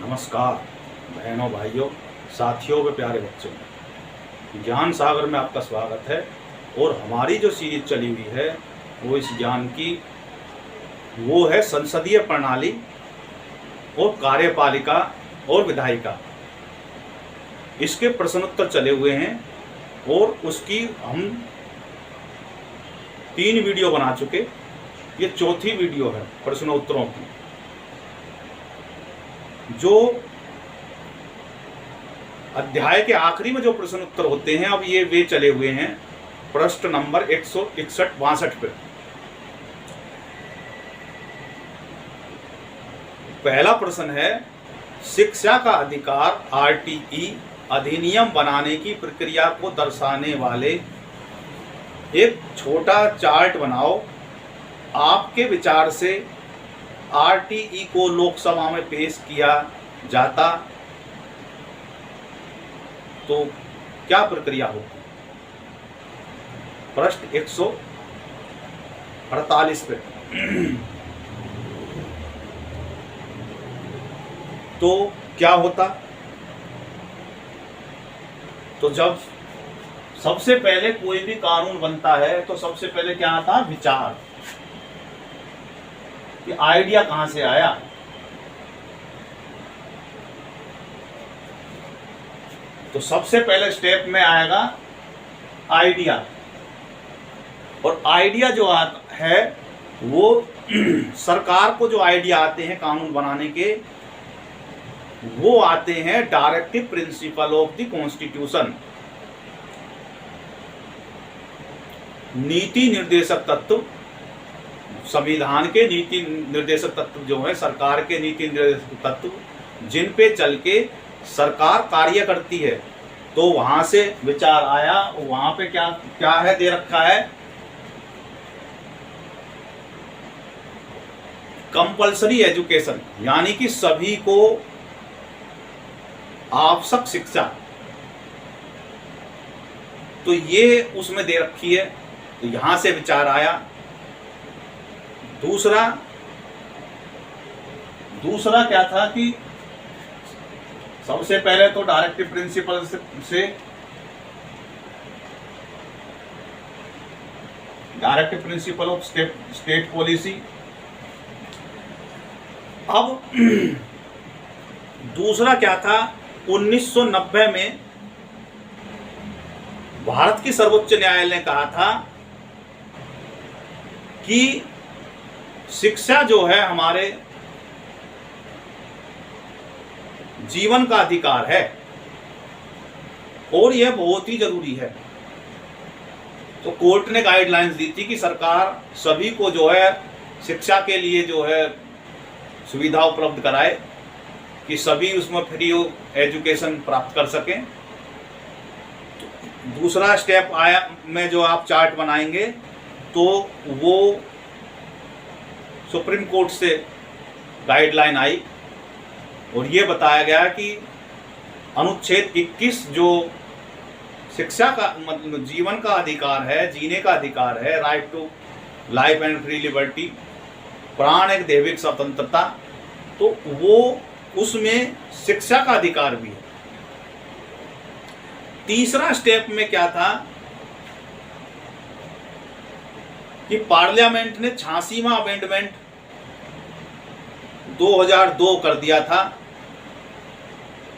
नमस्कार बहनों, भाइयों, साथियों व प्यारे बच्चों, ज्ञान सागर में आपका स्वागत है। और हमारी जो सीरीज चली हुई है वो इस ज्ञान की वो है संसदीय प्रणाली और कार्यपालिका और विधायिका। इसके प्रश्नोत्तर चले हुए हैं और उसकी हम 3 वीडियो बना चुके। ये चौथी वीडियो है प्रश्नोत्तरों की। जो अध्याय के आखिरी में जो प्रश्न उत्तर होते हैं, अब ये वे चले हुए हैं प्रश्न नंबर 161-62 पे। पहला प्रश्न है, शिक्षा का अधिकार आरटीई अधिनियम बनाने की प्रक्रिया को दर्शाने वाले एक छोटा चार्ट बनाओ। आपके विचार से आरटीई को लोकसभा में पेश किया जाता तो क्या प्रक्रिया होती? प्रश्न 148 पे। तो क्या होता? तो जब सबसे पहले कोई भी कानून बनता है तो सबसे पहले क्या आता? विचार। कि आइडिया कहां से आया। तो सबसे पहले स्टेप में आएगा आइडिया। और आइडिया जो है वो सरकार को जो आइडिया आते हैं कानून बनाने के, वो आते हैं directive principle of the constitution. नीति निर्देशक तत्व, संविधान के नीति निर्देशक तत्व जो है, सरकार के नीति निर्देशक तत्व, जिन पे चल के सरकार कार्य करती है। तो वहां से विचार आया। वहां पे क्या क्या है दे रखा है? कंपल्सरी एजुकेशन, यानी कि सभी को आवश्यक शिक्षा। तो ये उसमें दे रखी है। तो यहां से विचार आया। दूसरा क्या था कि सबसे पहले तो डायरेक्टिव प्रिंसिपल से directive principle of state policy. अब दूसरा क्या था? 1990 में भारत की सर्वोच्च न्यायालय ने कहा था कि शिक्षा जो है हमारे जीवन का अधिकार है और यह बहुत ही जरूरी है। तो कोर्ट ने गाइडलाइंस दी थी कि सरकार सभी को जो है शिक्षा के लिए जो है सुविधा उपलब्ध कराए कि सभी उसमें फ्री एजुकेशन प्राप्त कर सकें। तो दूसरा स्टेप आया में जो आप चार्ट बनाएंगे तो वो सुप्रीम कोर्ट से गाइडलाइन आई और ये बताया गया कि अनुच्छेद 21 जो शिक्षा का मतलब जीवन का अधिकार है, जीने का अधिकार है, right to life and free liberty, प्राण एक दैविक स्वतंत्रता, तो वो उसमें शिक्षा का अधिकार भी है। तीसरा स्टेप में क्या था कि पार्लियामेंट ने 86वां अमेंडमेंट 2002 कर दिया था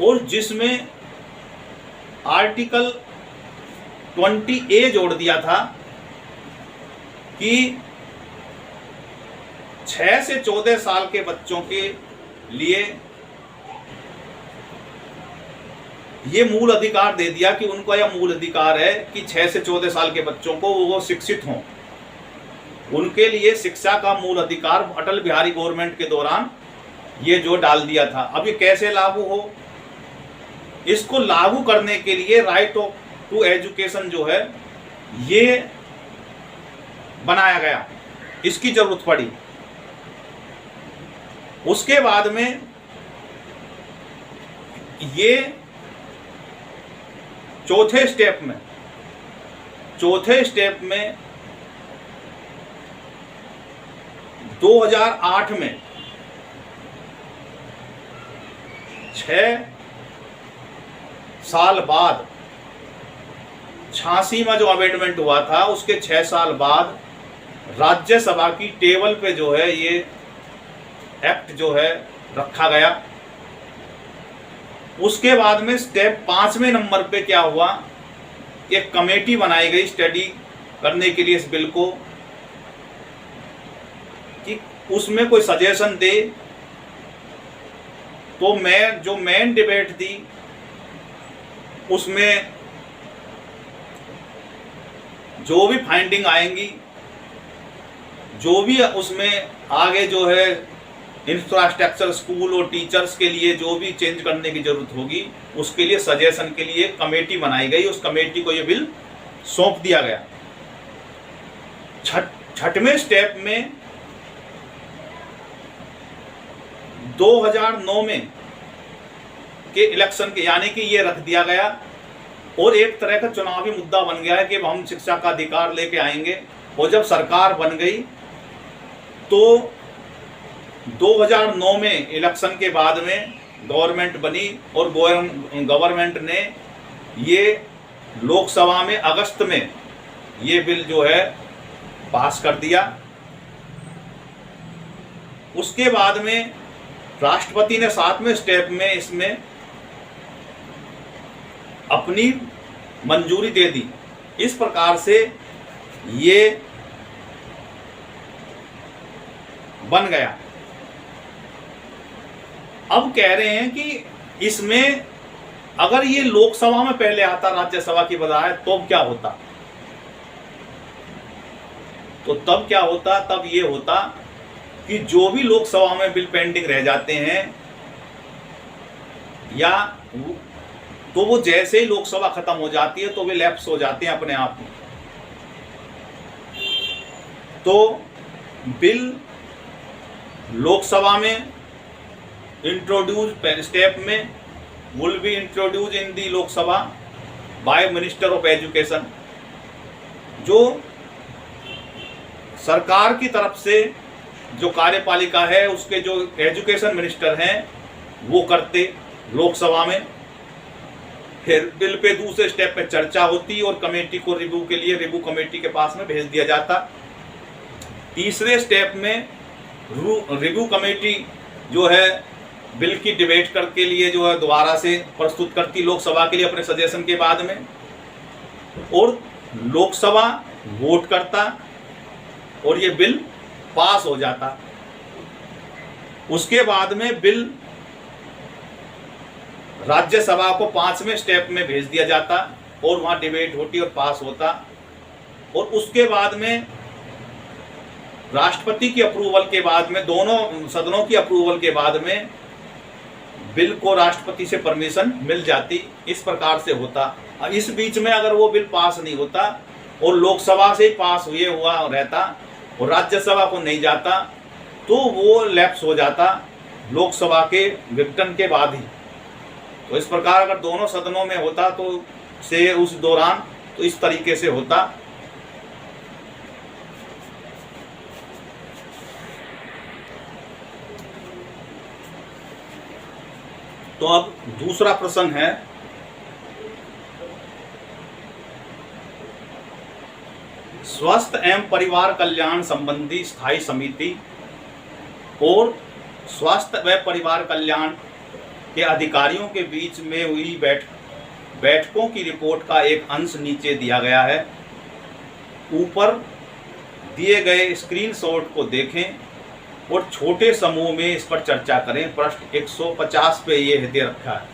और जिसमें आर्टिकल 20A जोड़ दिया था कि 6 से 14 साल के बच्चों के लिए ये मूल अधिकार दे दिया कि उनका यह मूल अधिकार है कि 6 से 14 साल के बच्चों को वो शिक्षित हों। उनके लिए शिक्षा का मूल अधिकार अटल बिहारी गवर्नमेंट के दौरान ये जो डाल दिया था। अब ये कैसे लागू हो? इसको लागू करने के लिए राइट टू एजुकेशन जो है ये बनाया गया, इसकी जरूरत पड़ी। उसके बाद में ये चौथे स्टेप में 2008 में 6 साल बाद 86 में जो अमेंडमेंट हुआ था उसके 6 साल बाद राज्यसभा की टेबल पे जो है ये एक्ट जो है रखा गया। उसके बाद में स्टेप 5वें नंबर पे क्या हुआ, एक कमेटी बनाई गई स्टडी करने के लिए इस बिल को, कि उसमें कोई सजेशन दे। तो जो मेन डिबेट थी उसमें जो भी फाइंडिंग आएंगी, जो भी उसमें आगे जो है इंफ्रास्ट्रक्चर, स्कूल और टीचर्स के लिए जो भी चेंज करने की जरूरत होगी, उसके लिए सजेशन के लिए कमेटी बनाई गई। उस कमेटी को ये बिल सौंप दिया गया। 6वें स्टेप में 2009 में के इलेक्शन के, यानी कि ये रख दिया गया और एक तरह का चुनावी मुद्दा बन गया है कि हम शिक्षा का अधिकार लेके आएंगे। और जब सरकार बन गई तो 2009 में इलेक्शन के बाद में गवर्नमेंट बनी और गवर्नमेंट ने ये लोकसभा में अगस्त में ये बिल जो है पास कर दिया। उसके बाद में राष्ट्रपति ने 7वें स्टेप में इसमें अपनी मंजूरी दे दी। इस प्रकार से ये बन गया। अब कह रहे हैं कि इसमें अगर ये लोकसभा में पहले आता राज्यसभा की बजाय तो क्या होता, तो तब क्या होता, तब ये होता कि जो भी लोकसभा में बिल पेंडिंग रह जाते हैं या तो वो जैसे ही लोकसभा खत्म हो जाती है तो वे लैप्स हो जाते हैं अपने आप में। तो बिल लोकसभा में इंट्रोड्यूस स्टेप में will be introduce in the Lok Sabha by minister of education. जो सरकार की तरफ से जो कार्यपालिका है उसके जो एजुकेशन मिनिस्टर हैं वो करते लोकसभा में। फिर बिल पे दूसरे स्टेप पे चर्चा होती और कमेटी को रिव्यू के लिए रिव्यू कमेटी के पास में भेज दिया जाता। तीसरे स्टेप में रिव्यू कमेटी जो है बिल की डिबेट करके लिए जो है दोबारा से प्रस्तुत करती लोकसभा के लिए अपने सजेशन के बाद में, और लोकसभा वोट करता और ये बिल पास हो जाता। उसके बाद में बिल राज्यसभा को 5वें स्टेप में भेज दिया जाता और वहां डिबेट होती और पास होता। और उसके बाद में राष्ट्रपति की अप्रूवल के बाद में, दोनों सदनों की अप्रूवल के बाद में बिल को राष्ट्रपति से परमिशन मिल जाती। इस प्रकार से होता। इस बीच में अगर वो बिल पास नहीं होता और लोकसभा से ही पास हुआ रहता और राज्यसभा को नहीं जाता तो वो लैप्स हो जाता लोकसभा के विघटन के बाद ही। तो इस प्रकार अगर दोनों सदनों में होता तो से उस दौरान तो इस तरीके से होता। तो अब दूसरा प्रश्न है, स्वास्थ्य एवं परिवार कल्याण संबंधी स्थायी समिति और स्वास्थ्य व परिवार कल्याण के अधिकारियों के बीच में हुई बैठकों की रिपोर्ट का एक अंश नीचे दिया गया है। ऊपर दिए गए स्क्रीनशॉट को देखें और छोटे समूह में इस पर चर्चा करें। पृष्ठ 150 पे ये दे रखा है।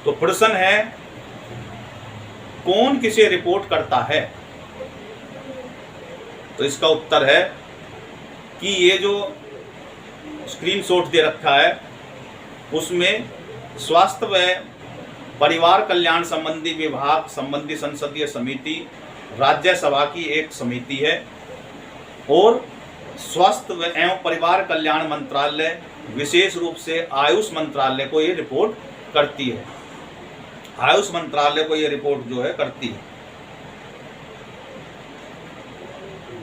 तो प्रश्न है, कौन किसे रिपोर्ट करता है? तो इसका उत्तर है कि ये जो स्क्रीनशॉट दे रखा है उसमें स्वास्थ्य व परिवार कल्याण संबंधी विभाग संबंधी संसदीय समिति राज्यसभा की एक समिति है और स्वास्थ्य एवं परिवार कल्याण मंत्रालय विशेष रूप से आयुष मंत्रालय को ये रिपोर्ट करती है। आयुष मंत्रालय को ये रिपोर्ट जो है करती है।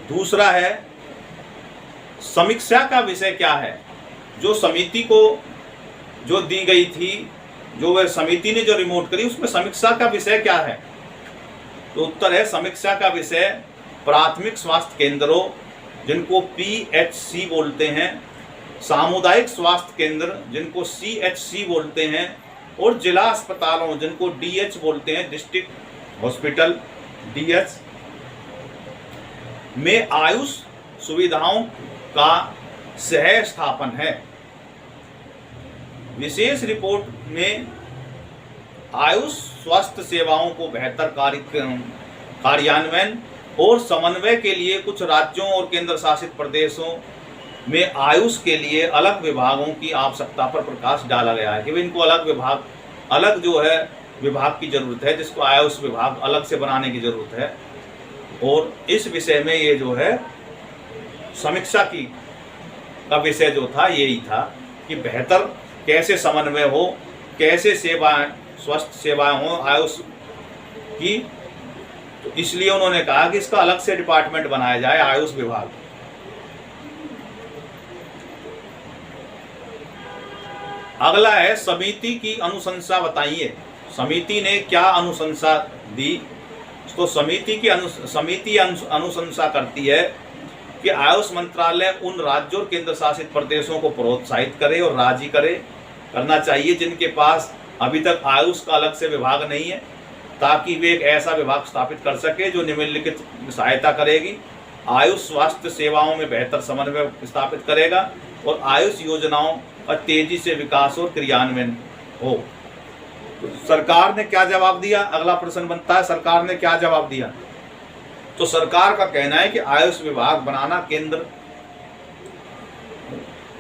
दूसरा है, समीक्षा का विषय क्या है? जो समिति को जो दी गई थी, जो वह समिति ने जो रिपोर्ट करी, उसमें समीक्षा का विषय क्या है? तो उत्तर है, समीक्षा का विषय प्राथमिक स्वास्थ्य केंद्रों जिनको PHC बोलते हैं, सामुदायिक स्वास्थ्य केंद्र जिनको CHC बोलते हैं, और जिला अस्पतालों जिनको DH बोलते हैं, डिस्ट्रिक्ट हॉस्पिटल DH में आयुष सुविधाओं का सह स्थापन है। विशेष रिपोर्ट में आयुष स्वास्थ्य सेवाओं को बेहतर कार्यान्वयन और समन्वय के लिए कुछ राज्यों और केंद्र शासित प्रदेशों में आयुष के लिए अलग विभागों की आवश्यकता पर प्रकाश डाला गया है कि इनको अलग जो है विभाग की जरूरत है, जिसको आयुष विभाग अलग से बनाने की जरूरत है। और इस विषय में ये जो है समीक्षा का विषय जो था यही था कि बेहतर कैसे समन्वय हो, कैसे सेवाएं, स्वास्थ्य सेवाएं हो आयुष की। तो इसलिए उन्होंने कहा कि इसका अलग से डिपार्टमेंट बनाया जाए, आयुष विभाग। अगला है समिति की अनुशंसा बताइए। समिति ने क्या अनुशंसा दी? तो समिति अनुशंसा करती है कि आयुष मंत्रालय उन राज्यों और केंद्र शासित प्रदेशों को प्रोत्साहित करे और राजी करना चाहिए जिनके पास अभी तक आयुष का अलग से विभाग नहीं है, ताकि वे एक ऐसा विभाग स्थापित कर सके जो निम्नलिखित सहायता करेगी। आयुष स्वास्थ्य सेवाओं में बेहतर समन्वय स्थापित करेगा और आयुष योजनाओं का तेजी से विकास और क्रियान्वयन हो। तो सरकार ने क्या जवाब दिया? अगला प्रश्न बनता है, सरकार ने क्या जवाब दिया? तो सरकार का कहना है कि आयुष विभाग बनाना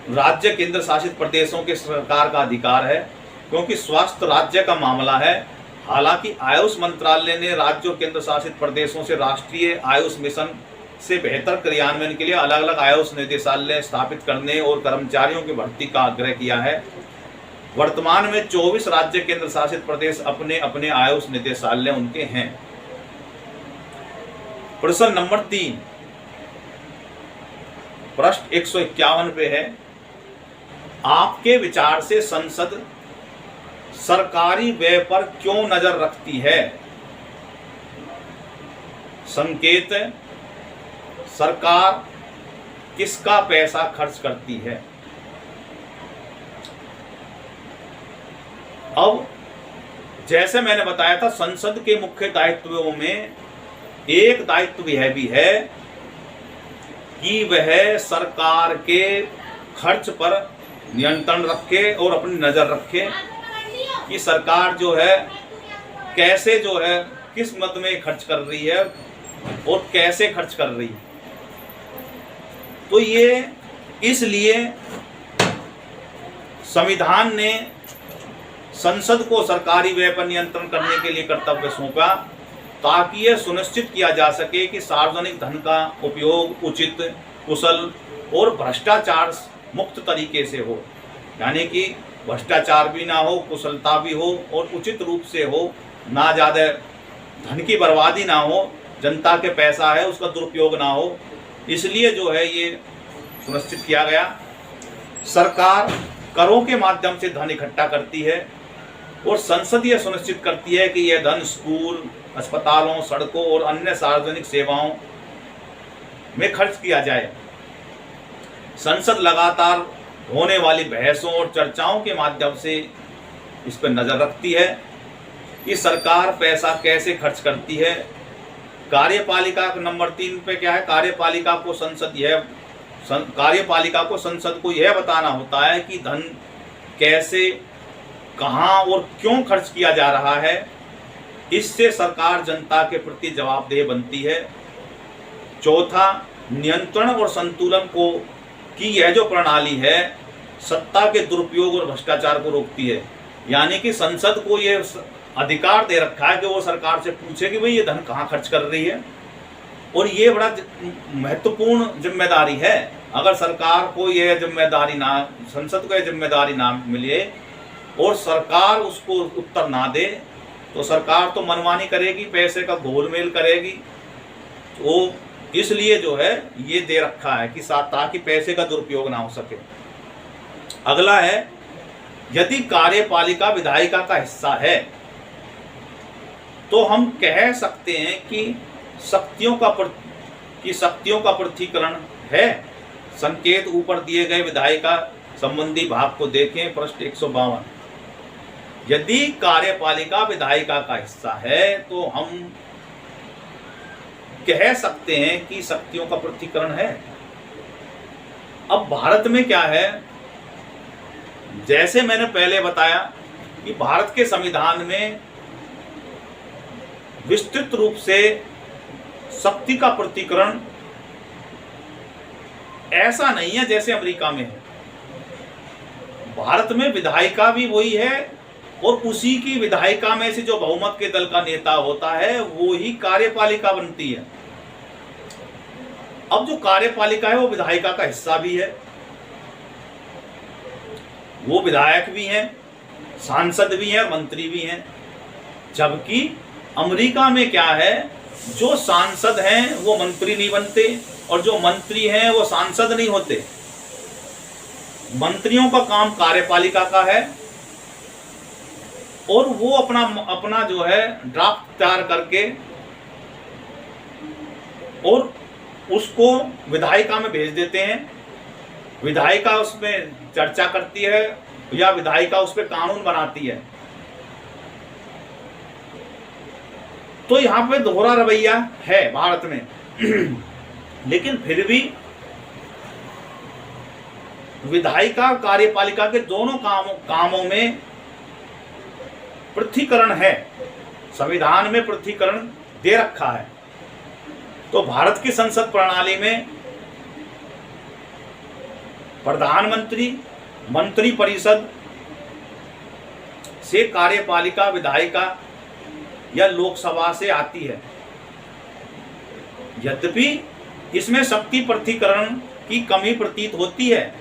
राज्य केंद्र शासित प्रदेशों के सरकार का अधिकार है, क्योंकि स्वास्थ्य राज्य का मामला है। हालांकि आयुष मंत्रालय ने राज्य और केंद्र शासित प्रदेशों से राष्ट्रीय आयुष मिशन से बेहतर क्रियान्वयन के लिए अलग अलग आयुष निदेशालय स्थापित करने और कर्मचारियों की भर्ती का आग्रह किया है। वर्तमान में 24 राज्य केंद्र शासित प्रदेश अपने अपने आयुष निदेशालय उनके हैं। प्रश्न नंबर 3, पृष्ठ 151 पे है, आपके विचार से संसद सरकारी व्यय पर क्यों नजर रखती है? संकेत, सरकार किसका पैसा खर्च करती है? अब जैसे मैंने बताया था, संसद के मुख्य दायित्वों में एक दायित्व यह भी है कि वह सरकार के खर्च पर नियंत्रण रखे और अपनी नजर रखे कि सरकार जो है कैसे जो है किस मद में खर्च कर रही है और कैसे खर्च कर रही है। तो ये इसलिए संविधान ने संसद को सरकारी व्यय पर नियंत्रण करने के लिए कर्तव्य सौंपा, ताकि यह सुनिश्चित किया जा सके कि सार्वजनिक धन का उपयोग उचित, कुशल और भ्रष्टाचार मुक्त तरीके से हो। यानी कि भ्रष्टाचार भी ना हो, कुशलता भी हो और उचित रूप से हो, ना ज़्यादा धन की बर्बादी ना हो, जनता के पैसा है उसका दुरुपयोग ना हो। इसलिए जो है ये सुनिश्चित किया गया। सरकार करों के माध्यम से धन इकट्ठा करती है और संसद यह सुनिश्चित करती है कि यह धन स्कूल, अस्पतालों, सड़कों और अन्य सार्वजनिक सेवाओं में खर्च किया जाए। संसद लगातार होने वाली बहसों और चर्चाओं के माध्यम से इस पर नजर रखती है कि सरकार पैसा कैसे खर्च करती है। कार्यपालिका नंबर 3 पे क्या है? कार्यपालिका को संसद को यह बताना होता है कि धन कैसे, कहां और क्यों खर्च किया जा रहा है। इससे सरकार जनता के प्रति जवाबदेह बनती है। चौथा, नियंत्रण और संतुलन की यह जो प्रणाली है सत्ता के दुरुपयोग और भ्रष्टाचार को रोकती है। यानी कि संसद को यह अधिकार दे रखा है कि वो सरकार से पूछे कि भाई ये धन कहाँ खर्च कर रही है। और ये बड़ा महत्वपूर्ण जिम्मेदारी है। अगर सरकार को यह जिम्मेदारी ना, संसद को यह जिम्मेदारी ना मिले और सरकार उसको उत्तर ना दे तो सरकार तो मनमानी करेगी, पैसे का घोलमेल करेगी। तो इसलिए जो है ये दे रखा है कि ताकि पैसे का दुरुपयोग ना हो सके। अगला है यदि कार्यपालिका विधायिका का हिस्सा है तो हम कह सकते हैं कि शक्तियों का पृथक्करण है। संकेत ऊपर दिए गए विधायिका संबंधी भाग को देखें, पृष्ठ 152। यदि कार्यपालिका विधायिका का हिस्सा है तो हम कह सकते हैं कि शक्तियों का पृथक्करण है। अब भारत में क्या है, जैसे मैंने पहले बताया कि भारत के संविधान में विस्तृत रूप से शक्ति का पृथक्करण ऐसा नहीं है जैसे अमेरिका में है। भारत में विधायिका भी वही है और उसी की विधायिका में से जो बहुमत के दल का नेता होता है वो ही कार्यपालिका बनती है। अब जो कार्यपालिका है वो विधायिका का हिस्सा भी है, वो विधायक भी हैं, सांसद भी हैं, मंत्री भी हैं। जबकि अमेरिका में क्या है, जो सांसद हैं वो मंत्री नहीं बनते और जो मंत्री हैं वो सांसद नहीं होते। मंत्रियों का काम कार्यपालिका का है और वो अपना जो है ड्राफ्ट तैयार करके और उसको विधायिका में भेज देते हैं। विधायिका उसमें चर्चा करती है या विधायिका उस पर कानून बनाती है। तो यहाँ पे दोहरा रवैया है भारत में लेकिन फिर भी विधायिका कार्यपालिका के दोनों कामों में पृथक्करण है, संविधान में पृथक्करण दे रखा है। तो भारत की संसद प्रणाली में प्रधानमंत्री, मंत्री परिषद से कार्यपालिका विधायिका या लोकसभा से आती है। यद्यपि इसमें शक्ति पृथक्करण की कमी प्रतीत होती है,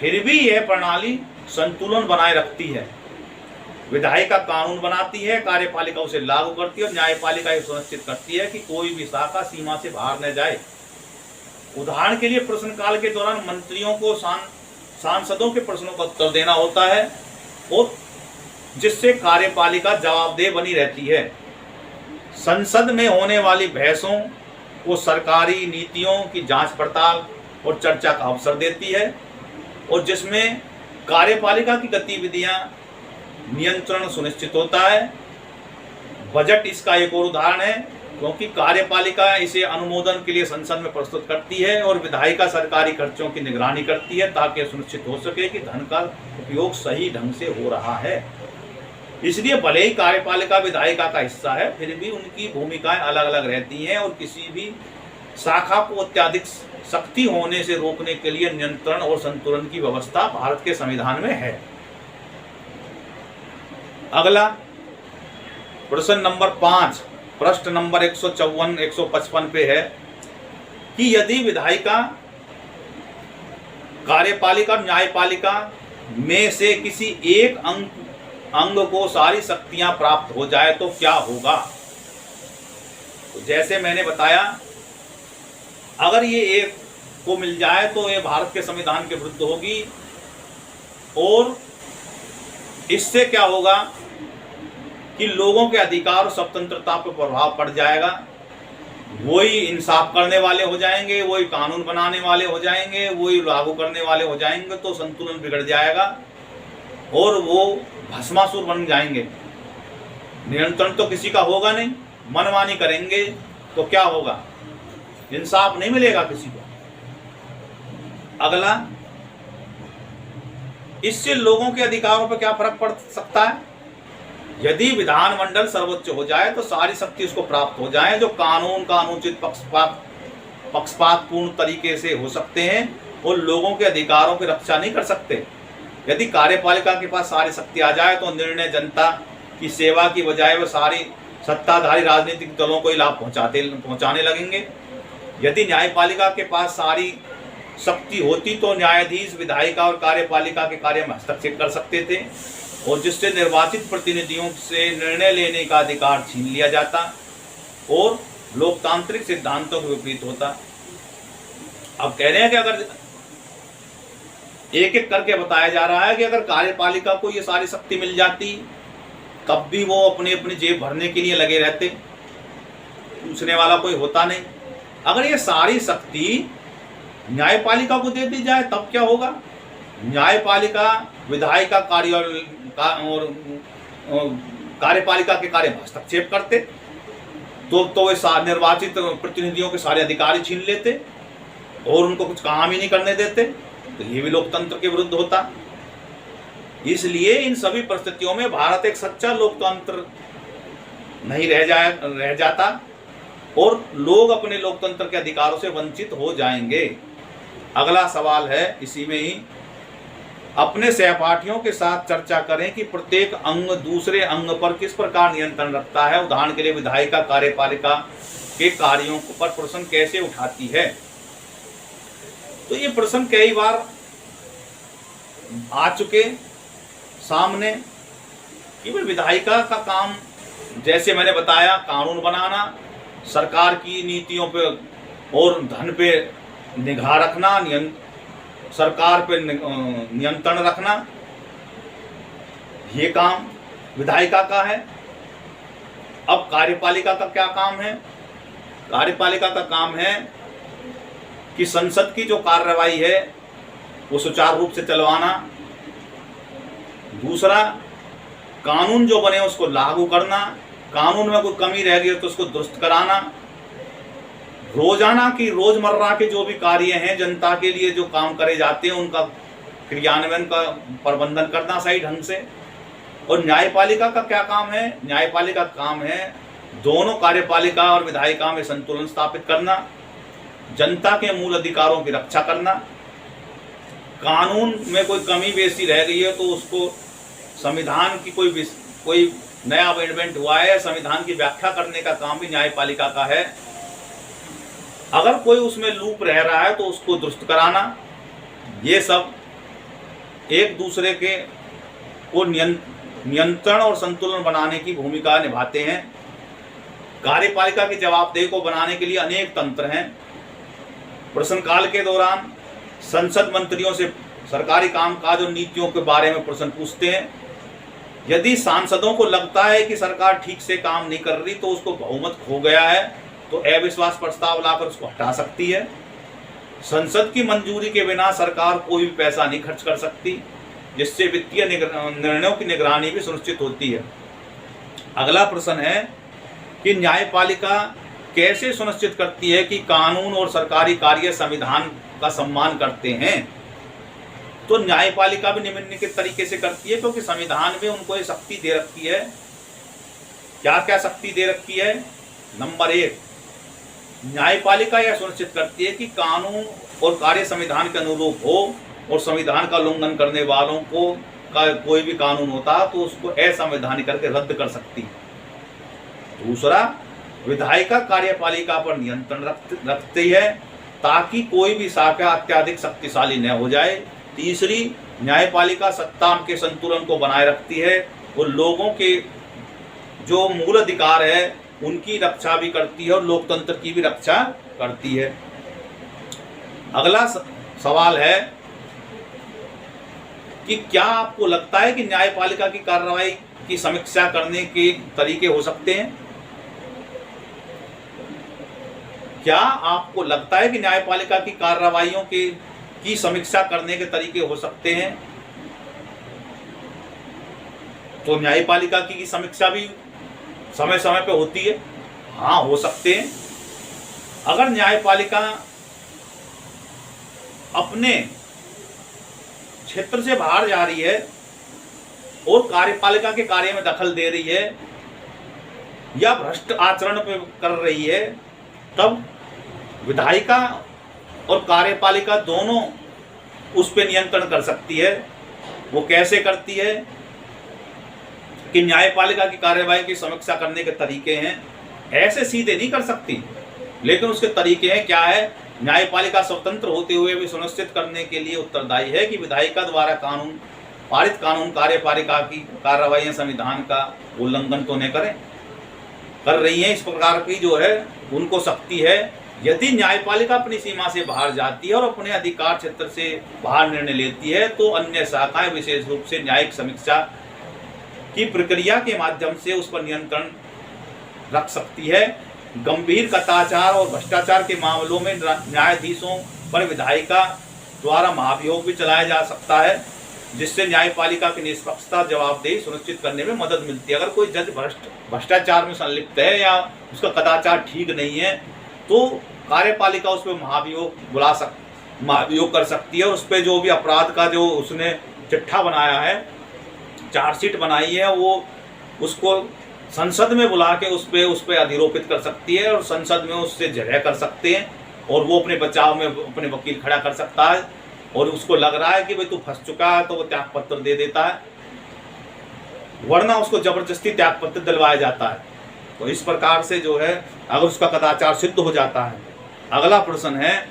फिर भी यह प्रणाली संतुलन बनाए रखती है। विधायिका कानून बनाती है, कार्यपालिका उसे लागू करती है और न्यायपालिका यह सुनिश्चित करती है कि कोई भी शाखा सीमा से बाहर न जाए। उदाहरण के लिए प्रश्नकाल के दौरान मंत्रियों को सांसदों के प्रश्नों का उत्तर देना होता है और जिससे कार्यपालिका जवाबदेह बनी रहती है। संसद में होने वाली बहसों को सरकारी नीतियों की जांच पड़ताल और चर्चा का अवसर देती है और जिसमें कार्यपालिका की गतिविधियां नियंत्रण सुनिश्चित होता है। बजट इसका एक और उदाहरण है, क्योंकि कार्यपालिका इसे अनुमोदन के लिए संसद में प्रस्तुत करती है और विधायिका सरकारी खर्चों की निगरानी करती है ताकि सुनिश्चित हो सके कि धन का उपयोग सही ढंग से हो रहा है। इसलिए भले ही कार्यपालिका विधायिका का हिस्सा है, फिर भी उनकी भूमिकाएं अलग अलग रहती हैं और किसी भी शाखा को अत्यधिक शक्ति होने से रोकने के लिए नियंत्रण और संतुलन की व्यवस्था भारत के संविधान में है। अगला प्रश्न नंबर 5, पृष्ठ नंबर 154-155 पे है कि यदि विधायिका, कार्यपालिका, न्यायपालिका में से किसी एक अंग को सारी शक्तियां प्राप्त हो जाए तो क्या होगा। तो जैसे मैंने बताया, अगर ये एक को मिल जाए तो ये भारत के संविधान के विरुद्ध होगी और इससे क्या होगा कि लोगों के अधिकार और स्वतंत्रता पर प्रभाव पड़ जाएगा। वही इंसाफ करने वाले हो जाएंगे, वही कानून बनाने वाले हो जाएंगे, वही लागू करने वाले हो जाएंगे, तो संतुलन बिगड़ जाएगा और वो भस्मासुर बन जाएंगे। नियंत्रण तो किसी का होगा नहीं, मनमानी करेंगे तो क्या होगा, इंसाफ नहीं मिलेगा किसी को। अगला, इससे लोगों के अधिकारों पर क्या फर्क पड़ सकता है। यदि विधानमंडल सर्वोच्च हो जाए तो सारी शक्ति उसको प्राप्त हो जाए जो कानून का अनुचित पक्षपातपूर्ण तरीके से हो सकते हैं और लोगों के अधिकारों की रक्षा नहीं कर सकते। यदि कार्यपालिका के पास सारी शक्ति आ जाए तो निर्णय जनता की सेवा की बजाय वह सारी सत्ताधारी राजनीतिक दलों को ही लाभ पहुंचाने लगेंगे। यदि न्यायपालिका के पास सारी शक्ति होती तो न्यायाधीश विधायिका और कार्यपालिका के कार्य में हस्तक्षेप कर सकते थे और जिससे निर्वाचित प्रतिनिधियों से निर्णय लेने का अधिकार छीन लिया जाता और लोकतांत्रिक सिद्धांतों के विपरीत होता। अब कह रहे हैं कि अगर एक एक करके बताया जा रहा है कि अगर कार्यपालिका को ये सारी शक्ति मिल जाती तब भी वो अपनी अपनी जेब भरने के लिए लगे रहते, पूछने वाला कोई होता नहीं। अगर ये सारी शक्ति न्यायपालिका को दे दी जाए तब क्या होगा? न्यायपालिका विधायिका कार्य और कार्यपालिका के कार्य में हस्तक्षेप करते तो वे निर्वाचित प्रतिनिधियों के सारे अधिकार छीन लेते और उनको कुछ काम ही नहीं करने देते, तो ये भी लोकतंत्र के विरुद्ध होता। इसलिए इन सभी परिस्थितियों में भारत एक सच्चा लोकतंत्र नहीं रह जाता और लोग अपने लोकतंत्र के अधिकारों से वंचित हो जाएंगे। अगला सवाल है इसी में ही, अपने सहपाठियों के साथ चर्चा करें कि प्रत्येक अंग दूसरे अंग पर किस प्रकार नियंत्रण रखता है। उदाहरण के लिए विधायिका कार्यपालिका के कार्यों पर प्रश्न कैसे उठाती है। तो ये प्रश्न कई बार आ चुके सामने कि भाई विधायिका का काम, जैसे मैंने बताया, कानून बनाना, सरकार की नीतियों पे और धन पे निगाह रखना, सरकार पे नियंत्रण रखना, ये काम विधायिका का है। अब कार्यपालिका का क्या काम है? कार्यपालिका का काम है कि संसद की जो कार्रवाई है वो सुचारू रूप से चलवाना, दूसरा कानून जो बने उसको लागू करना, कानून में कोई कमी रह गई तो उसको दुरुस्त कराना, रोजाना की रोजमर्रा के जो भी कार्य हैं जनता के लिए जो काम करे जाते हैं उनका क्रियान्वयन का प्रबंधन करना सही ढंग से। और न्यायपालिका का क्या काम है? न्यायपालिका का काम है दोनों कार्यपालिका और विधायिका में संतुलन स्थापित करना, जनता के मूल अधिकारों की रक्षा करना, कानून में कोई कमी बेसी रह गई है तो उसको संविधान की कोई नया अमेंडमेंट हुआ है, संविधान की व्याख्या करने का काम भी न्यायपालिका का है। अगर कोई उसमें लूप रह रहा है तो उसको दुरुस्त कराना, ये सब एक दूसरे के को नियंत्रण और संतुलन बनाने की भूमिका निभाते हैं। कार्यपालिका की जवाबदेही को बनाने के लिए अनेक तंत्र हैं। प्रश्नकाल के दौरान संसद मंत्रियों से सरकारी कामकाज और नीतियों के बारे में प्रश्न पूछते हैं। यदि सांसदों को लगता है कि सरकार ठीक से काम नहीं कर रही तो उसको बहुमत खो गया है तो अविश्वास प्रस्ताव लाकर उसको हटा सकती है। संसद की मंजूरी के बिना सरकार कोई भी पैसा नहीं खर्च कर सकती, जिससे वित्तीय निर्णयों की निगरानी भी सुनिश्चित होती है। अगला प्रश्न है कि न्यायपालिका कैसे सुनिश्चित करती है कि कानून और सरकारी कार्य संविधान का सम्मान करते हैं। तो न्यायपालिका भी निम्नलिखित तरीके से करती है, क्योंकि संविधान में उनको ये शक्ति दे रखी है। क्या क्या शक्ति दे रखी है? नंबर 1, न्यायपालिका यह सुनिश्चित करती है कि कानून और कार्य संविधान के अनुरूप हो और संविधान का उल्लंघन करने वालों को का कोई भी कानून होता तो उसको असंवैधानिक करके रद्द कर सकती। दूसरा, विधायिका कार्यपालिका पर नियंत्रण रखती है ताकि कोई भी शाखा अत्यधिक शक्तिशाली न हो जाए। तीसरी, न्यायपालिका सत्ता के संतुलन को बनाए रखती है और लोगों के जो मूल अधिकार है उनकी रक्षा भी करती है और लोकतंत्र की भी रक्षा करती है। अगला सवाल है कि क्या आपको लगता है कि न्यायपालिका की कार्रवाई की समीक्षा करने के तरीके हो सकते हैं? क्या आपको लगता है कि न्यायपालिका की कार्रवाइयों की समीक्षा करने के तरीके हो सकते हैं? तो न्यायपालिका की समीक्षा भी समय समय पे होती है। हाँ, हो सकते हैं। अगर न्यायपालिका अपने क्षेत्र से बाहर जा रही है और कार्यपालिका के कार्य में दखल दे रही है या भ्रष्ट आचरण पे कर रही है, तब विधायिका और कार्यपालिका दोनों उस पर नियंत्रण कर सकती है। वो कैसे करती है कि न्यायपालिका की कार्यवाही की समीक्षा करने के तरीके हैं। ऐसे सीधे नहीं कर सकती, लेकिन उसके तरीके हैं। क्या है? न्यायपालिका स्वतंत्र होते हुए भी सुनिश्चित करने के लिए उत्तरदायी है कि विधायिका द्वारा पारित कानून कार्यपालिका की कार्रवाई संविधान का उल्लंघन तो नहीं कर रही हैं। इस प्रकार की जो है उनको शक्ति है यदि न्यायपालिका अपनी सीमा से बाहर जाती है और अपने अधिकार क्षेत्र से बाहर निर्णय लेती है तो अन्य शाखाएं विशेष रूप से न्यायिक समीक्षा की प्रक्रिया के माध्यम से उस पर नियंत्रण रख सकती है। गंभीर कदाचार और भ्रष्टाचार के मामलों में न्यायाधीशों पर विधायिका द्वारा महाभियोग भी चलाया जा सकता है, जिससे न्यायपालिका की निष्पक्षता जवाबदेही सुनिश्चित करने में मदद मिलती है। अगर कोई जज भ्रष्टाचार में संलिप्त है या उसका कदाचार ठीक नहीं है तो कार्यपालिका उस पर महाभियोग कर सकती है और उस पर जो भी अपराध का जो उसने चिट्ठा बनाया है, चार्जशीट बनाई है, वो उसको संसद में बुला के उस पर अधिरोपित कर सकती है और संसद में उससे जगह कर सकते हैं और वो अपने बचाव में अपने वकील खड़ा कर सकता है और उसको लग रहा है कि भाई तू फंस चुका है तो वो त्यागपत्र दे देता है, वरना उसको जबरदस्ती त्यागपत्र दिलवाया जाता है। तो इस प्रकार से जो है अगर उसका कदाचार सिद्ध हो जाता है। अगला प्रश्न है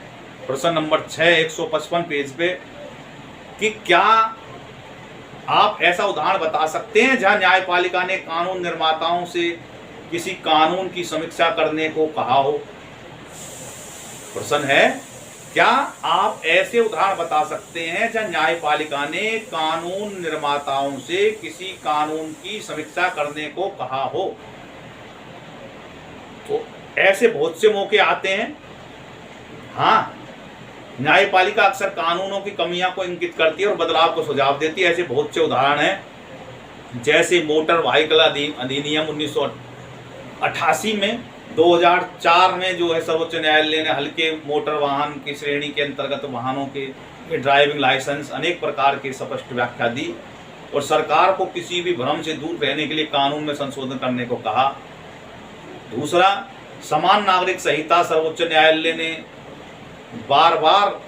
प्रश्न नंबर 6 155 पेज पे कि क्या आप ऐसा उदाहरण बता सकते हैं जहां न्यायपालिका ने कानून निर्माताओं से किसी कानून की समीक्षा करने को कहा हो। प्रश्न है क्या आप ऐसे उदाहरण बता सकते हैं जहां न्यायपालिका ने कानून निर्माताओं से किसी कानून की समीक्षा करने को कहा हो। तो ऐसे बहुत से मौके आते हैं। हाँ, न्यायपालिका अक्सर कानूनों की कमियां को इंगित करती है और बदलाव को सुझाव देती है। ऐसे बहुत से उदाहरण हैं, जैसे मोटर व्हीकल अधिनियम 1988 में 2004 में जो है सर्वोच्च न्यायालय ने हल्के मोटर वाहन की श्रेणी के अंतर्गत वाहनों के ड्राइविंग लाइसेंस अनेक प्रकार की स्पष्ट व्याख्या दी और सरकार को किसी भी भ्रम से दूर रहने के लिए कानून में संशोधन करने को कहा। दूसरा, समान नागरिक संहिता सर्वोच्च न्यायालय ने बार बार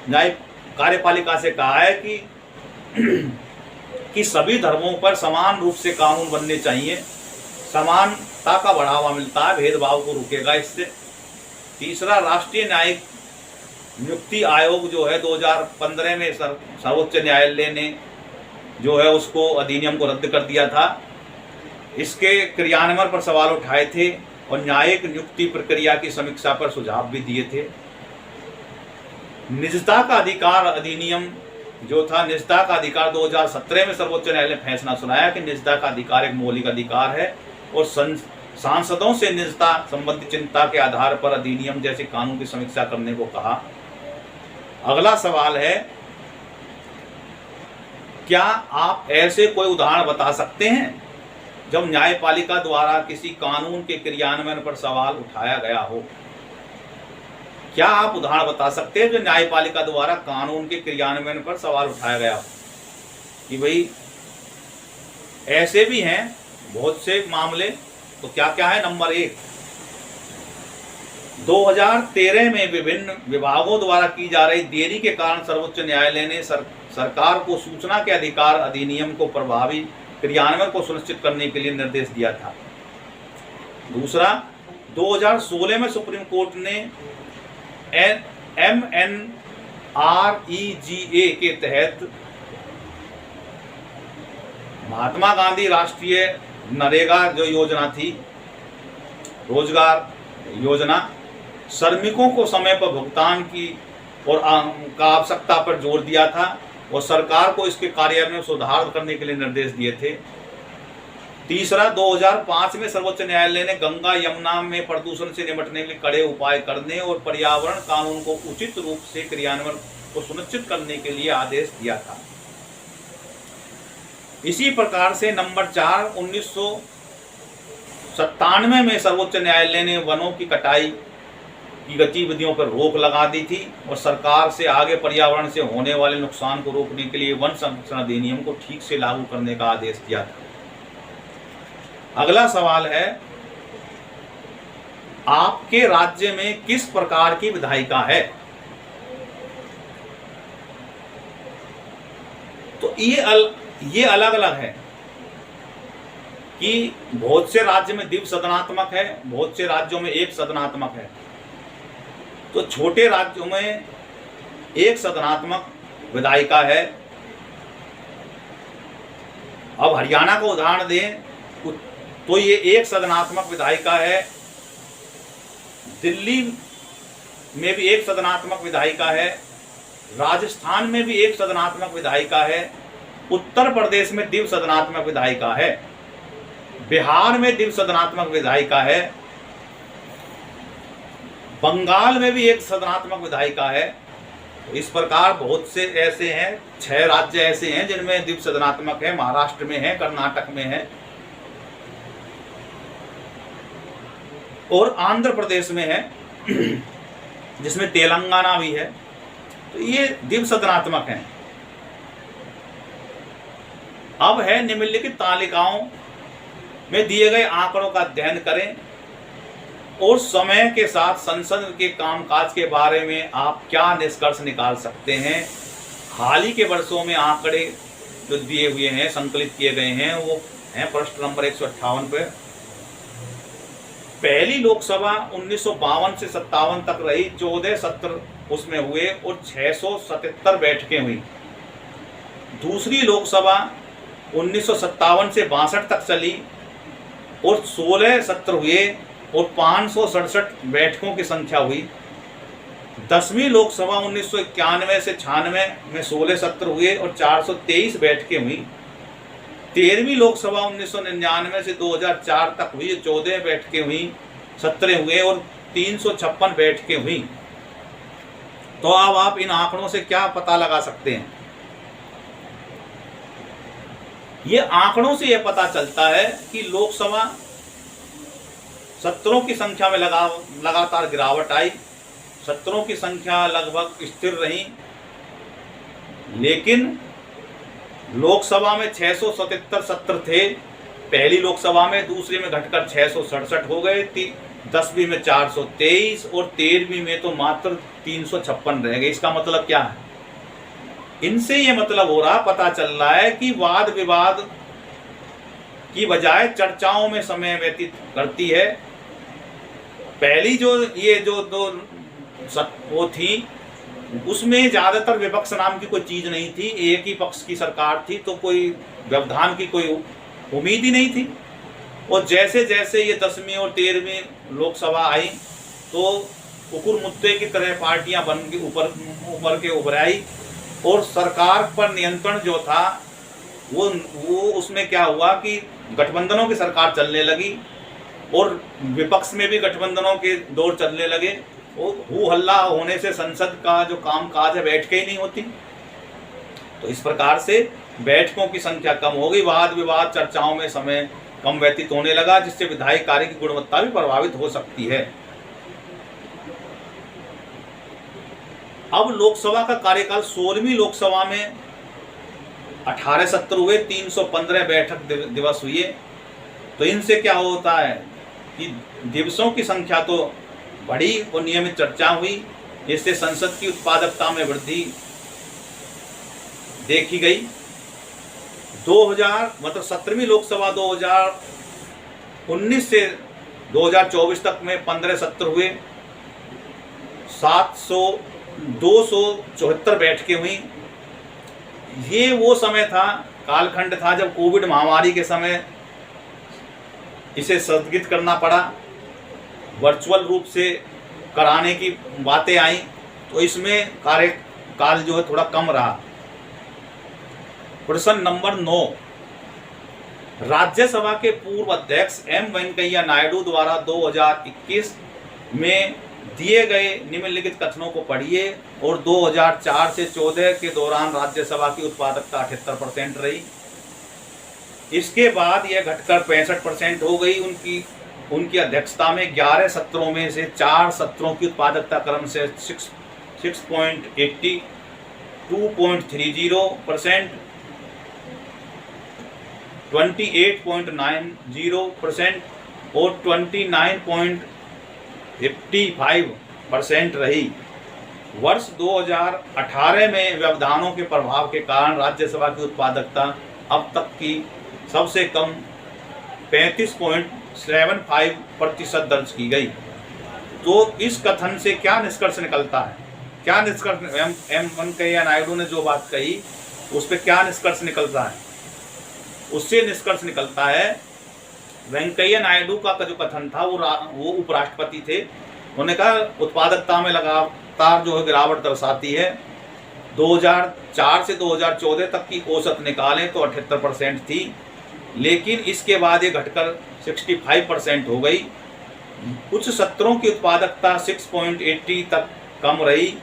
न्याय कार्यपालिका से कहा है कि सभी धर्मों पर समान रूप से कानून बनने चाहिए, समानता का बढ़ावा मिलता है, भेदभाव को रुकेगा इससे। तीसरा, राष्ट्रीय न्यायिक नियुक्ति आयोग जो है 2015 में सर्वोच्च न्यायालय ने जो है उसको अधिनियम को रद्द कर दिया था। इसके क्रियान्वयन पर सवाल उठाए थे और न्यायिक नियुक्ति प्रक्रिया की समीक्षा पर सुझाव भी दिए थे। निजता का अधिकार अधिनियम जो था, निजता का अधिकार 2017 में सर्वोच्च न्यायालय ने फैसला सुनाया कि निजता का अधिकार एक मौलिक अधिकार है और सांसदों से निजता संबंधी चिंता के आधार पर अधिनियम जैसे कानून की समीक्षा करने को कहा। अगला सवाल है, क्या आप ऐसे कोई उदाहरण बता सकते हैं जब न्यायपालिका द्वारा किसी कानून के क्रियान्वयन पर सवाल उठाया गया हो। क्या आप उदाहरण बता सकते हैं जो न्यायपालिका द्वारा कानून के क्रियान्वयन पर सवाल उठाया गया हो कि भाई ऐसे भी हैं बहुत से मामले। तो क्या क्या है। नंबर 1, 2013 में विभिन्न विभागों द्वारा की जा रही देरी के कारण सर्वोच्च न्यायालय ने सरकार को सूचना के अधिकार अधिनियम को प्रभावी क्रियान्वयन को सुनिश्चित करने के लिए निर्देश दिया था। दूसरा, 2016 में सुप्रीम कोर्ट ने MNREGA के तहत महात्मा गांधी राष्ट्रीय नरेगा जो योजना थी, रोजगार योजना, श्रमिकों को समय पर भुगतान की और आवश्यकता पर जोर दिया था और सरकार को इसके कार्य में सुधार करने के लिए निर्देश दिए थे। तीसरा, 2005 में सर्वोच्च न्यायालय ने गंगा यमुना में प्रदूषण से निपटने के लिए कड़े उपाय करने और पर्यावरण कानून को उचित रूप से क्रियान्वयन को सुनिश्चित करने के लिए आदेश दिया था। इसी प्रकार से नंबर 4, 1997 में सर्वोच्च न्यायालय ने वनों की कटाई की गतिविधियों पर रोक लगा दी थी और सरकार से आगे पर्यावरण से होने वाले नुकसान को रोकने के लिए वन संरक्षण अधिनियम को ठीक से लागू करने का आदेश दिया था। अगला सवाल है, आपके राज्य में किस प्रकार की विधायिका है। तो ये अलग अलग है कि बहुत से राज्य में द्विसदनात्मक है, बहुत से राज्यों में एक सदनात्मक है। तो छोटे राज्यों में एक सदनात्मक विधायिका है। अब हरियाणा को उदाहरण दें तो ये एक सदनात्मक विधायिका है दिल्ली में भी एक सदनात्मक विधायिका है, राजस्थान में भी एक सदनात्मक विधायिका है, उत्तर प्रदेश में द्वि सदनात्मक विधायिका है, बिहार में द्वि सदनात्मक विधायिका है, बंगाल में भी एक सदनात्मक विधायिका है। तो इस प्रकार बहुत से ऐसे हैं, 6 राज्य ऐसे हैं जिनमें द्वि सदनात्मक है। महाराष्ट्र में है, कर्नाटक में है और आंध्र प्रदेश में है, जिसमें तेलंगाना भी है। तो ये द्वि सदनात्मक हैं। अब है निम्नलिखित तालिकाओं में दिए गए आंकड़ों का अध्ययन करें और समय के साथ संसद के कामकाज के बारे में आप क्या निष्कर्ष निकाल सकते हैं। हाल ही के वर्षों में आंकड़े जो दिए हुए हैं, संकलित किए गए हैं, वो हैं पृष्ठ नंबर 158 पे। पहली लोकसभा 1952 से 57 तक रही, 14 सत्र उसमें हुए और 677 बैठकें हुई। दूसरी लोकसभा 1957 से 62 तक चली और 16 सत्र हुए और 567 बैठकों की संख्या हुई। 10वीं लोकसभा 1991 से 96 में 16 सत्र हुए और 423 बैठकें हुई। 13वीं लोकसभा 1999 से 2004 तक हुई, 14 बैठकें हुई, सत्र हुए और 356 बैठकें हुई। तो अब आप इन आंकड़ों से क्या पता लगा सकते हैं? ये आंकड़ों से यह पता चलता है कि लोकसभा सत्रों की संख्या में लगातार गिरावट आई, सत्रों की संख्या लगभग स्थिर रही, लेकिन लोकसभा में 677 सत्र थे पहली लोकसभा में, दूसरी में घटकर 667 हो गए, 10वीं में 423 और 13वीं में तो मात्र 356 रह गए। इसका मतलब क्या है? इनसे ये मतलब हो रहा, पता चल रहा है कि वाद विवाद की बजाय चर्चाओं में समय व्यतीत करती है। पहली जो ये जो दो वो थी, उसमें ज़्यादातर विपक्ष नाम की कोई चीज़ नहीं थी, एक ही पक्ष की सरकार थी, तो कोई व्यवधान की कोई उम्मीद ही नहीं थी। और जैसे जैसे ये 10वीं और 13वीं लोकसभा आई तो कुकुर मुत्ते की तरह पार्टियां बन के ऊपर के उभर आई और सरकार पर नियंत्रण जो था वो उसमें क्या हुआ कि गठबंधनों की सरकार चलने लगी और विपक्ष में भी गठबंधनों के दौर चलने लगे। हो हल्ला होने से संसद का जो काम काज है बैठकें ही नहीं होती। तो इस प्रकार से बैठकों की संख्या कम हो गई, वाद विवाद चर्चाओं में समय कम व्यतीत होने लगा, जिससे विधायी कार्य की गुणवत्ता भी प्रभावित हो सकती है। अब लोकसभा का कार्यकाल 16वीं लोकसभा में 18 सत्र हुए, 315 बैठक दिवस हुए। तो इनसे क्या होता है कि दिवसों की संख्या तो बढ़ी और नियमित चर्चा हुई, इससे संसद की उत्पादकता में वृद्धि देखी गई। मतलब 17वीं लोकसभा 2019 से 2024 तक में 15 सत्र हुए, 274 बैठकें हुई। ये वो समय था, कालखंड था जब कोविड महामारी के समय इसे स्थगित करना पड़ा, वर्चुअल रूप से कराने की बातें आई, तो इसमें कार्यकाल जो है थोड़ा कम रहा। प्रश्न नंबर 9, राज्यसभा के पूर्व अध्यक्ष एम वेंकैया नायडू द्वारा 2021 में दिए गए निम्नलिखित कथनों को पढ़िए और 2004 से 14 के दौरान राज्यसभा की उत्पादकता 78% रही। इसके बाद यह घटकर 65% हो गई। उनकी अध्यक्षता में 11 सत्रों में से 4 सत्रों की उत्पादकता क्रम से 6.80, 2.30%, 28.90% और 29.55% रही। वर्ष 2018 में व्यवधानों के प्रभाव के कारण राज्यसभा की उत्पादकता अब तक की सबसे कम 35.75% दर्ज की गई। तो इस कथन से क्या निष्कर्ष निकलता है? क्या निष्कर्ष एम वेंकैया नायडू ने जो बात कही उस पर क्या निष्कर्ष निकलता है? उससे निष्कर्ष निकलता है वेंकैया नायडू का जो कथन था वो उपराष्ट्रपति थे उन्होंने कहा उत्पादकता में लगातार जो है गिरावट दर्शाती है। 2004 से 2014 तक की औसत निकालें तो 78% थी, लेकिन इसके बाद ये घटकर 65% हो गई। कुछ सत्रों की उत्पादकता 6.80 तक कम रही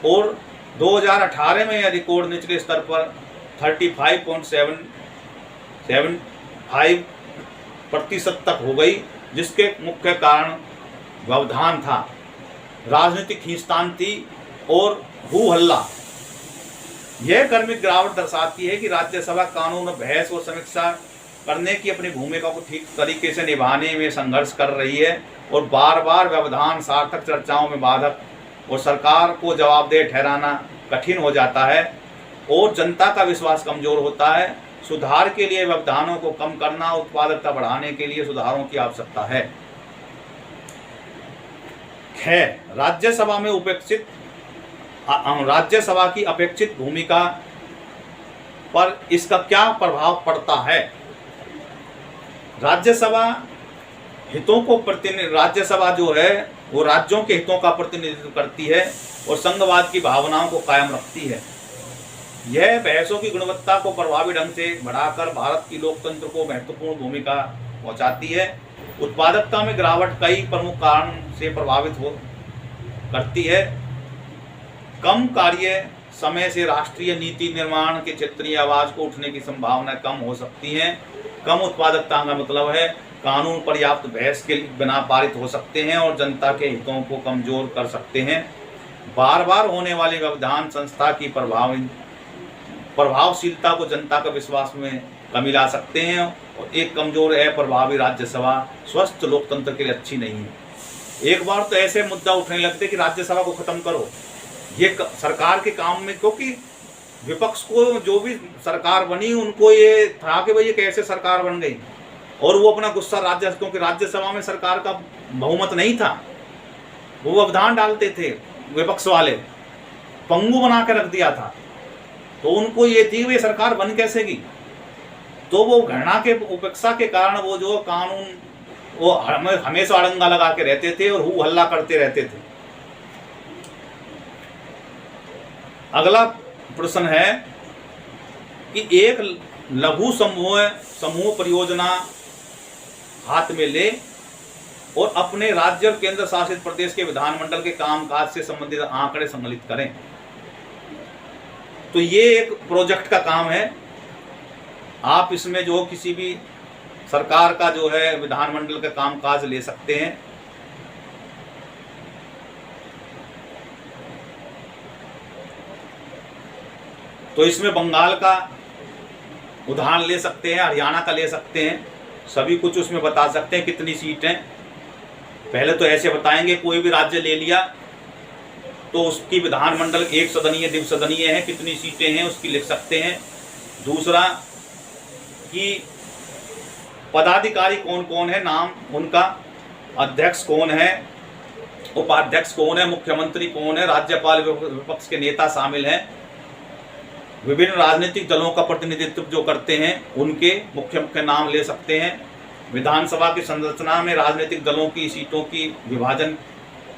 और 2018 में यह रिकॉर्ड निचले स्तर पर 35.75% तक हो गई, जिसके मुख्य कारण व्यवधान था, राजनीतिक खींचतान थी और हू हल्ला। यह क्रमिक गिरावट दर्शाती है कि राज्यसभा कानून बहस और समीक्षा करने की अपनी भूमिका को ठीक तरीके से निभाने में संघर्ष कर रही है और बार बार व्यवधान सार्थक चर्चाओं में बाधक और सरकार को जवाबदेह ठहराना कठिन हो जाता है और जनता का विश्वास कमजोर होता है। सुधार के लिए व्यवधानों को कम करना, उत्पादकता बढ़ाने के लिए सुधारों की आवश्यकता है। राज्यसभा की अपेक्षित भूमिका पर इसका क्या प्रभाव पड़ता है। राज्यसभा जो है वो राज्यों के हितों का प्रतिनिधित्व करती है और संघवाद की भावनाओं को कायम रखती है। यह बहसों की गुणवत्ता को प्रभावी ढंग से बढ़ाकर भारत की लोकतंत्र को महत्वपूर्ण भूमिका पहुंचाती है। उत्पादकता में गिरावट कई प्रमुख कारण से प्रभावित करती है। कम कार्य समय से राष्ट्रीय नीति निर्माण के क्षेत्रीय आवाज को उठने की संभावना कम हो सकती है। कम उत्पादकता का मतलब है कानून पर्याप्त बहस के बिना पारित हो सकते हैं और जनता के हितों को कमजोर कर सकते हैं। बार बार होने वाले व्यवधान संस्था की प्रभावशीलता को जनता का विश्वास में कमी ला सकते हैं और एक कमजोर अप्रभावी राज्यसभा स्वस्थ लोकतंत्र के लिए अच्छी नहीं है। एक बार तो ऐसे मुद्दा उठने लगते कि राज्यसभा को खत्म करो, ये सरकार के काम में, क्योंकि विपक्ष को जो भी सरकार बनी उनको ये था कि भाई ये कैसे सरकार बन गई, और वो अपना गुस्सा क्योंकि राज्यसभा में सरकार का बहुमत नहीं था, वो व्यवधान डालते थे, विपक्ष वाले पंगु बना के रख दिया था, तो उनको ये थी वे सरकार बन कैसे गई। तो वो घृणा के उपेक्षा के कारण वो जो कानून वो हमेशा अड़ंगा लगा के रहते थे और हू हल्ला करते रहते थे। अगला प्रश्न है कि एक लघु समूह परियोजना हाथ में ले और अपने राज्य और केंद्र शासित प्रदेश के विधानमंडल के कामकाज से संबंधित आंकड़े संकलित करें। तो ये एक प्रोजेक्ट का काम है। आप इसमें जो किसी भी सरकार का जो है विधानमंडल का कामकाज ले सकते हैं। तो इसमें बंगाल का उदाहरण ले सकते हैं, हरियाणा का ले सकते हैं, सभी कुछ उसमें बता सकते हैं कितनी सीटें। पहले तो ऐसे बताएंगे कोई भी राज्य ले लिया तो उसकी विधानमंडल एक सदनीय द्विसदनीय है, कितनी सीटें हैं उसकी लिख सकते हैं। दूसरा कि पदाधिकारी कौन कौन है, नाम उनका, अध्यक्ष कौन है, उपाध्यक्ष कौन है, मुख्यमंत्री कौन है, राज्यपाल, विपक्ष के नेता शामिल हैं, विभिन्न राजनीतिक दलों का प्रतिनिधित्व जो करते हैं उनके मुख्य मुख्य नाम ले सकते हैं। विधानसभा की संरचना में राजनीतिक दलों की सीटों की विभाजन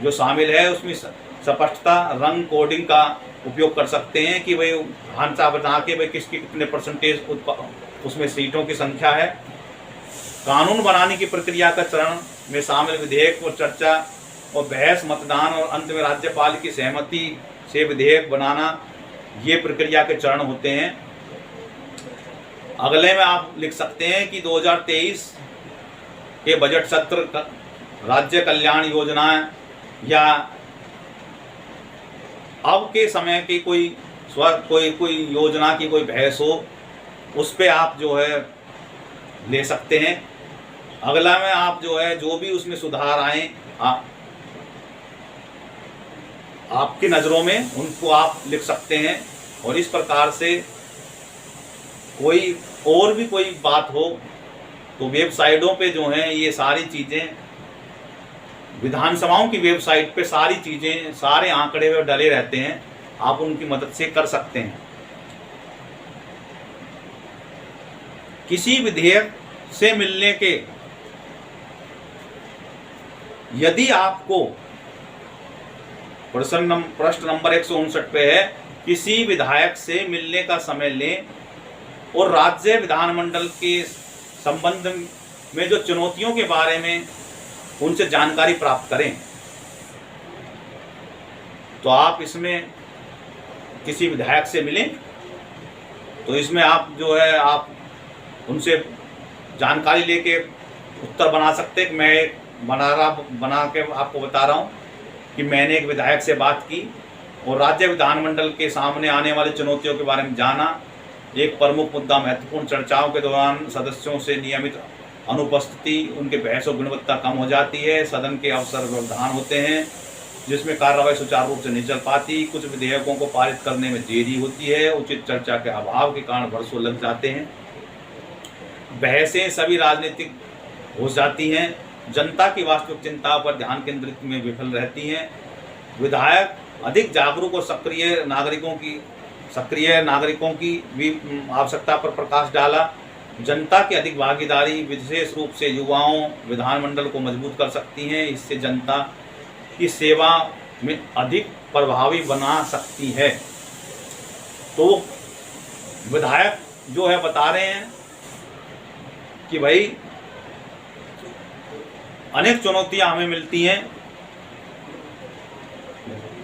जो शामिल है उसमें स्पष्टता रंग कोडिंग का उपयोग कर सकते हैं कि भाई ढांचा बना के भाई किसकी कितने परसेंटेज उसमें सीटों की संख्या है। कानून बनाने की प्रक्रिया का चरण में शामिल विधेयक और चर्चा और बहस, मतदान और अंत में राज्यपाल की सहमति से विधेयक बनाना, ये प्रक्रिया के चरण होते हैं। अगले में आप लिख सकते हैं कि 2023 के बजट सत्र राज्य कल्याण योजना या अब के समय की कोई योजना की कोई बहस हो, उस पे आप जो है ले सकते हैं। अगला में आप जो है जो भी उसमें सुधार आए आपकी नज़रों में उनको आप लिख सकते हैं। और इस प्रकार से कोई और भी कोई बात हो तो वेबसाइटों पे जो हैं ये सारी चीज़ें, विधानसभाओं की वेबसाइट पे सारी चीज़ें, सारे आंकड़े वे डले रहते हैं, आप उनकी मदद से कर सकते हैं। किसी विधेयक से मिलने के यदि आपको प्रश्न नंबर 159 पे है, किसी विधायक से मिलने का समय लें और राज्य विधानमंडल के संबंध में जो चुनौतियों के बारे में उनसे जानकारी प्राप्त करें। तो आप इसमें किसी विधायक से मिलें, तो इसमें आप जो है आप उनसे जानकारी लेके उत्तर बना सकते हैं। मैं बना के आपको बता रहा हूँ कि मैंने एक विधायक से बात की और राज्य विधानमंडल के सामने आने वाली चुनौतियों के बारे में जाना। एक प्रमुख मुद्दा, महत्वपूर्ण चर्चाओं के दौरान सदस्यों से नियमित अनुपस्थिति, उनके बहस और गुणवत्ता कम हो जाती है। सदन के अवसर व्यवधान होते हैं जिसमें कार्यवाही सुचारू रूप से नहीं चल पाती। कुछ विधेयकों को पारित करने में देरी होती है। उचित चर्चा के अभाव के कारण वर्षों लग जाते हैं। बहसें सभी राजनीतिक हो जाती हैं। जनता की वास्तविक चिंता पर ध्यान केंद्रित में विफल रहती हैं। विधायक अधिक जागरूक और सक्रिय नागरिकों की भी आवश्यकता पर प्रकाश डाला। जनता की अधिक भागीदारी, विशेष रूप से युवाओं, विधानमंडल को मजबूत कर सकती हैं। इससे जनता की सेवा में अधिक प्रभावी बना सकती है। तो विधायक जो है बता रहे हैं कि भाई अनेक चुनौतियां हमें मिलती हैं।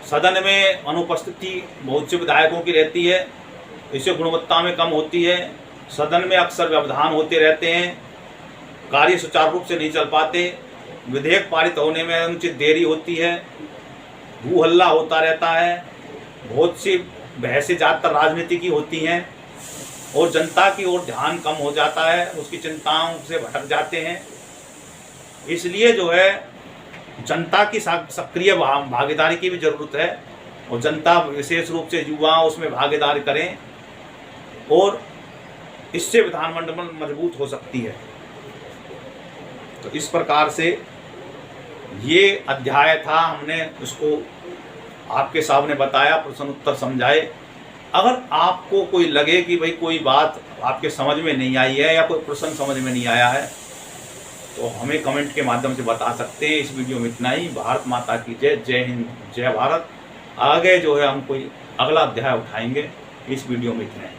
सदन में अनुपस्थिति बहुत से विधायकों की रहती है, इससे गुणवत्ता में कम होती है। सदन में अक्सर व्यवधान होते रहते हैं, कार्य सुचारू रूप से नहीं चल पाते। विधेयक पारित होने में अनुचित देरी होती है, हू हल्ला होता रहता है। बहुत सी बहसें ज़्यादातर राजनीति की होती हैं और जनता की ओर ध्यान कम हो जाता है, उसकी चिंताओं से भटक जाते हैं। इसलिए जो है जनता की सक्रिय भागीदारी की भी ज़रूरत है और जनता, विशेष रूप से युवा, उसमें भागीदारी करें और इससे विधानमंडल मजबूत हो सकती है। तो इस प्रकार से ये अध्याय था, हमने उसको आपके सामने बताया, प्रश्न उत्तर समझाए। अगर आपको कोई लगे कि भाई कोई बात आपके समझ में नहीं आई है या कोई प्रश्न समझ में नहीं आया है तो हमें कमेंट के माध्यम से बता सकते हैं। इस वीडियो में इतना ही। भारत माता की जय। जय हिंद, जय भारत। आगे जो है हम कोई अगला अध्याय उठाएंगे। इस वीडियो में इतना ही।